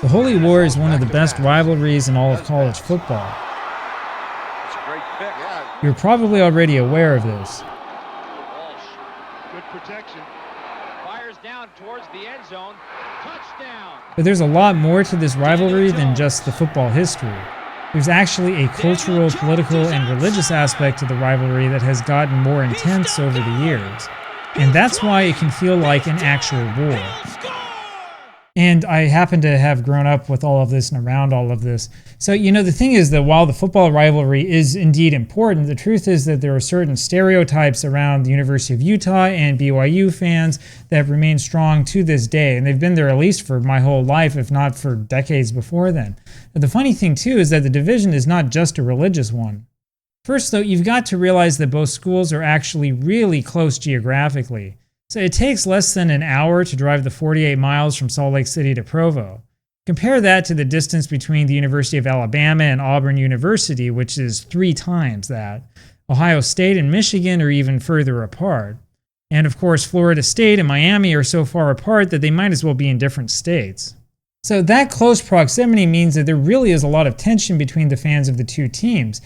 The Holy War is one of the best rivalries in all of college football. You're probably already aware of this. Good protection. Fires down towards the end zone. Touchdown. But there's a lot more to this rivalry than just the football history. There's actually a cultural, political, and religious aspect to the rivalry that has gotten more intense over the years. And that's why it can feel like an actual war. And I happen to have grown up with all of this and around all of this. So, the thing is that while the football rivalry is indeed important, the truth is that there are certain stereotypes around the University of Utah and BYU fans that remain strong to this day. And they've been there at least for my whole life, if not for decades before then. But the funny thing, too, is that the division is not just a religious one. First, though, you've got to realize that both schools are actually really close geographically. So it takes less than an hour to drive the 48 miles from Salt Lake City to Provo. Compare that to the distance between the University of Alabama and Auburn University, which is 3 times that. Ohio State and Michigan are even further apart. And of course, Florida State and Miami are so far apart that they might as well be in different states. So that close proximity means that there really is a lot of tension between the fans of the two teams,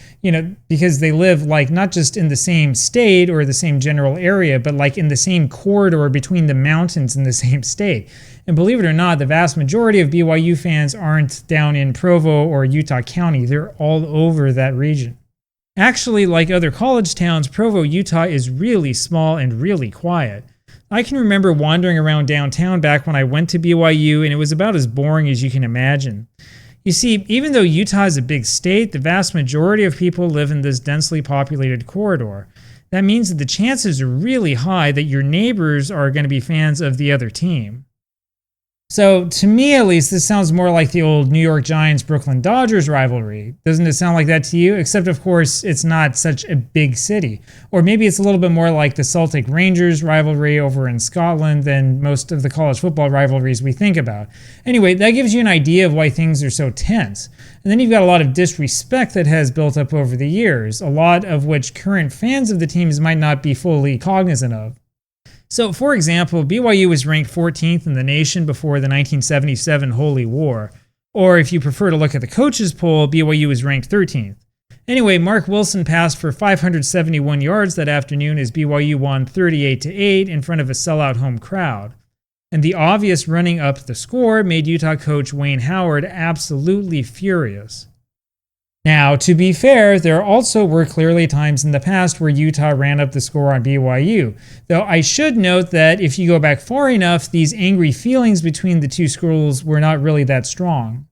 because they live not just in the same state or the same general area, but in the same corridor between the mountains in the same state. And believe it or not, the vast majority of BYU fans aren't down in Provo or Utah County. They're all over that region. Actually, like other college towns, Provo, Utah is really small and really quiet. I can remember wandering around downtown back when I went to BYU, and it was about as boring as you can imagine. You see, even though Utah is a big state, the vast majority of people live in this densely populated corridor. That means that the chances are really high that your neighbors are going to be fans of the other team. So, to me at least, this sounds more like the old New York Giants-Brooklyn Dodgers rivalry. Doesn't it sound like that to you? Except, of course, it's not such a big city. Or maybe it's a little bit more like the Celtic-Rangers rivalry over in Scotland than most of the college football rivalries we think about. Anyway, that gives you an idea of why things are so tense. And then you've got a lot of disrespect that has built up over the years, a lot of which current fans of the teams might not be fully cognizant of. So, for example, BYU was ranked 14th in the nation before the 1977 Holy War. Or if you prefer to look at the coaches poll, BYU was ranked 13th. Anyway, Mark Wilson passed for 571 yards that afternoon as BYU won 38-8 in front of a sellout home crowd. And the obvious running up the score made Utah coach Wayne Howard absolutely furious. Now, to be fair, there also were clearly times in the past where Utah ran up the score on BYU, though I should note that if you go back far enough, these angry feelings between the two schools were not really that strong.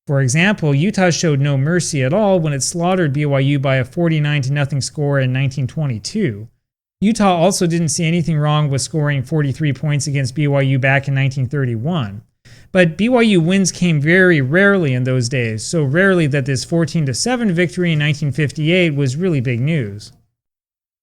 For example, Utah showed no mercy at all when it slaughtered BYU by a 49-0 score in 1922. Utah also didn't see anything wrong with scoring 43 points against BYU back in 1931. But BYU wins came very rarely in those days, so rarely that this 14-7 victory in 1958 was really big news.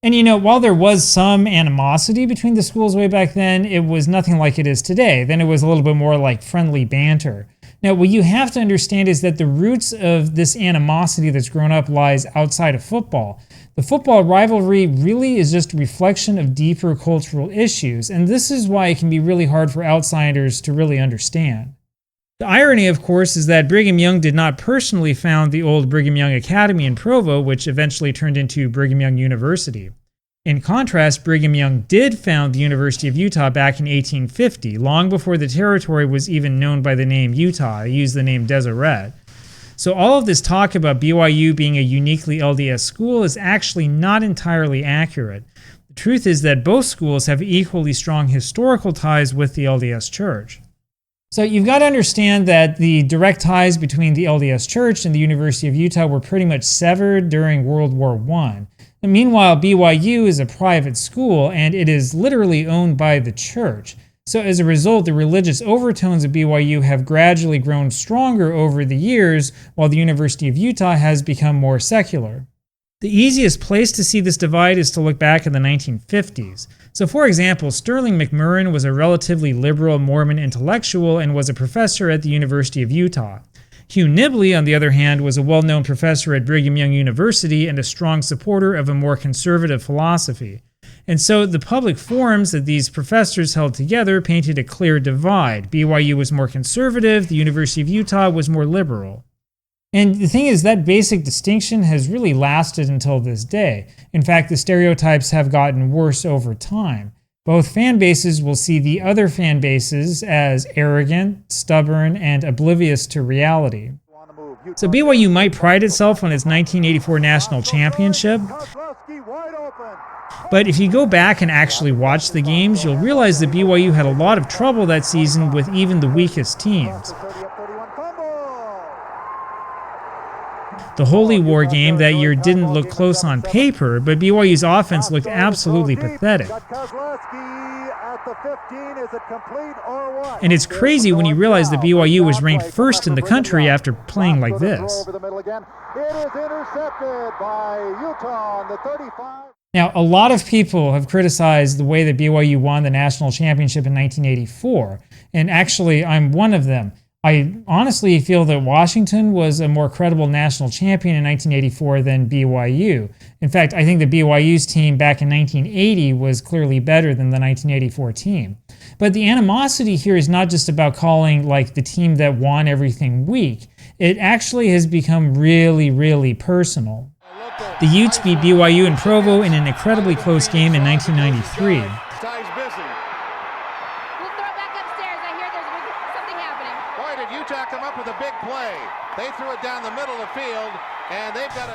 And while there was some animosity between the schools way back then, it was nothing like it is today. Then it was a little bit more like friendly banter. Now, what you have to understand is that the roots of this animosity that's grown up lies outside of football. The football rivalry really is just a reflection of deeper cultural issues, and this is why it can be really hard for outsiders to really understand. The irony, of course, is that Brigham Young did not personally found the old Brigham Young Academy in Provo, which eventually turned into Brigham Young University. In contrast, Brigham Young did found the University of Utah back in 1850, long before the territory was even known by the name Utah. He used the name Deseret. So all of this talk about BYU being a uniquely LDS school is actually not entirely accurate. The truth is that both schools have equally strong historical ties with the LDS Church. So you've got to understand that the direct ties between the LDS Church and the University of Utah were pretty much severed during World War I. And meanwhile, BYU is a private school and it is literally owned by the church. So as a result, the religious overtones of BYU have gradually grown stronger over the years, while the University of Utah has become more secular. The easiest place to see this divide is to look back in the 1950s. So for example, Sterling McMurrin was a relatively liberal Mormon intellectual and was a professor at the University of Utah. Hugh Nibley, on the other hand, was a well-known professor at Brigham Young University and a strong supporter of a more conservative philosophy. And so the public forums that these professors held together painted a clear divide. BYU was more conservative, the University of Utah was more liberal. And the thing is, that basic distinction has really lasted until this day. In fact, the stereotypes have gotten worse over time. Both fan bases will see the other fan bases as arrogant, stubborn, and oblivious to reality. So BYU might pride itself on its 1984 national championship, but if you go back and actually watch the games, you'll realize that BYU had a lot of trouble that season with even the weakest teams. The Holy War game that year didn't look close on paper, but BYU's offense looked absolutely pathetic. And it's crazy when you realize that BYU was ranked first in the country after playing like this. Now, a lot of people have criticized the way that BYU won the national championship in 1984, and actually I'm one of them. I honestly feel that Washington was a more credible national champion in 1984 than BYU. In fact, I think the BYU's team back in 1980 was clearly better than the 1984 team. But the animosity here is not just about calling like the team that won everything weak. It actually has become really, really personal. The Utes beat BYU in Provo in an incredibly close game in 1993.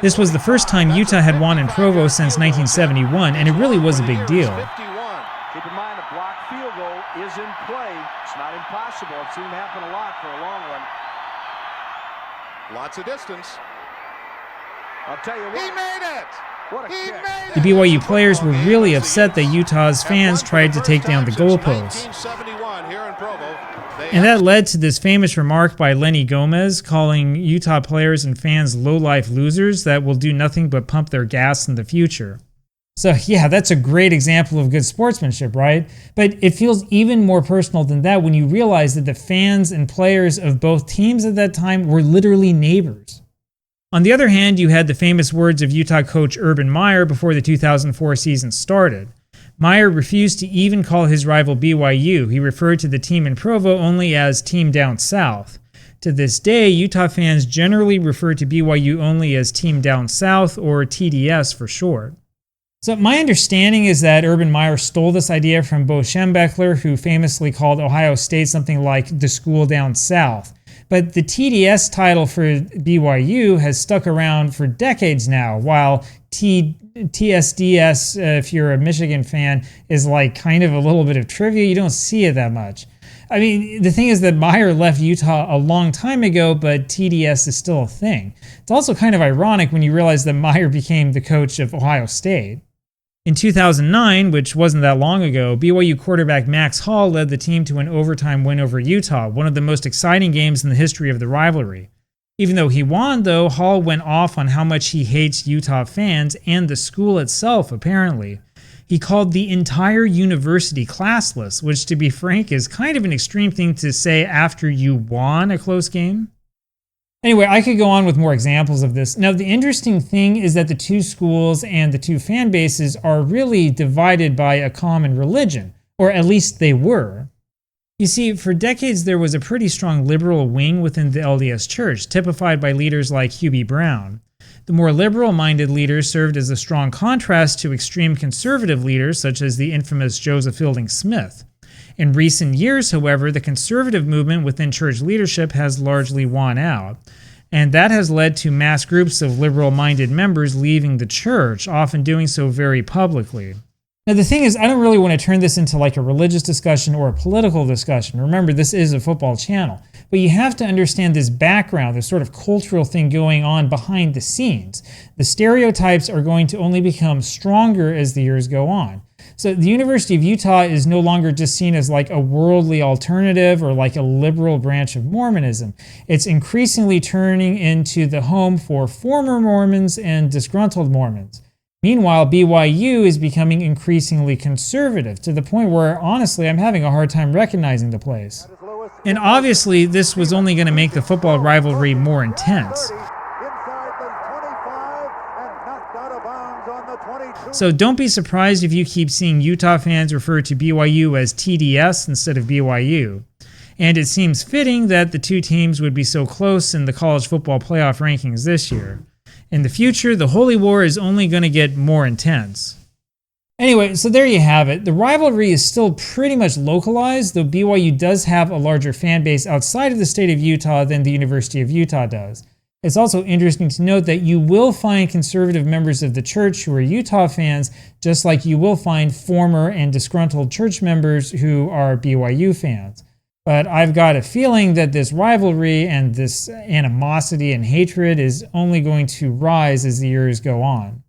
This was the first time Utah had won in Provo since 1971, and it really was a big deal. Keep in mind, a blocked field goal is in play. It's not impossible. I've seen it happen a lot for a long one. Lots of distance. I'll tell you what. He made it! The BYU players were really upset that Utah's fans tried to take down the goalposts. And that led to this famous remark by Lenny Gomez calling Utah players and fans low-life losers that will do nothing but pump their gas in the future. So yeah, that's a great example of good sportsmanship, right? But it feels even more personal than that when you realize that the fans and players of both teams at that time were literally neighbors. On the other hand, you had the famous words of Utah coach Urban Meyer before the 2004 season started. Meyer refused to even call his rival BYU. He referred to the team in Provo only as Team Down South. To this day, Utah fans generally refer to BYU only as Team Down South, or TDS for short. So my understanding is that Urban Meyer stole this idea from Bo Schembechler, who famously called Ohio State something like the school down south. But the TDS title for BYU has stuck around for decades now, while TSDS, if you're a Michigan fan, is like kind of a little bit of trivia. You don't see it that much. I mean, the thing is that Meyer left Utah a long time ago, but TDS is still a thing. It's also kind of ironic when you realize that Meyer became the coach of Ohio State. In 2009, which wasn't that long ago, BYU quarterback Max Hall led the team to an overtime win over Utah, one of the most exciting games in the history of the rivalry. Even though he won, though, Hall went off on how much he hates Utah fans and the school itself, apparently. He called the entire university classless, which, to be frank, is kind of an extreme thing to say after you won a close game. Anyway, I could go on with more examples of this. Now, the interesting thing is that the two schools and the two fan bases are really divided by a common religion, or at least they were. You see, for decades there was a pretty strong liberal wing within the LDS Church, typified by leaders like Hugh B. Brown. The more liberal-minded leaders served as a strong contrast to extreme conservative leaders such as the infamous Joseph Fielding Smith. In recent years, however, the conservative movement within church leadership has largely won out, and that has led to mass groups of liberal-minded members leaving the church, often doing so very publicly. Now, the thing is, I don't really want to turn this into like a religious discussion or a political discussion. Remember, this is a football channel. But you have to understand this background, this sort of cultural thing going on behind the scenes. The stereotypes are going to only become stronger as the years go on. So the University of Utah is no longer just seen as like a worldly alternative or like a liberal branch of Mormonism. It's increasingly turning into the home for former Mormons and disgruntled Mormons. Meanwhile, BYU is becoming increasingly conservative to the point where, honestly, I'm having a hard time recognizing the place. And obviously, this was only going to make the football rivalry more intense. So don't be surprised if you keep seeing Utah fans refer to BYU as TDS instead of BYU. And it seems fitting that the two teams would be so close in the college football playoff rankings this year. In the future, the Holy War is only going to get more intense. Anyway, so there you have it. The rivalry is still pretty much localized, though BYU does have a larger fan base outside of the state of Utah than the University of Utah does. It's also interesting to note that you will find conservative members of the church who are Utah fans, just like you will find former and disgruntled church members who are BYU fans. But I've got a feeling that this rivalry and this animosity and hatred is only going to rise as the years go on.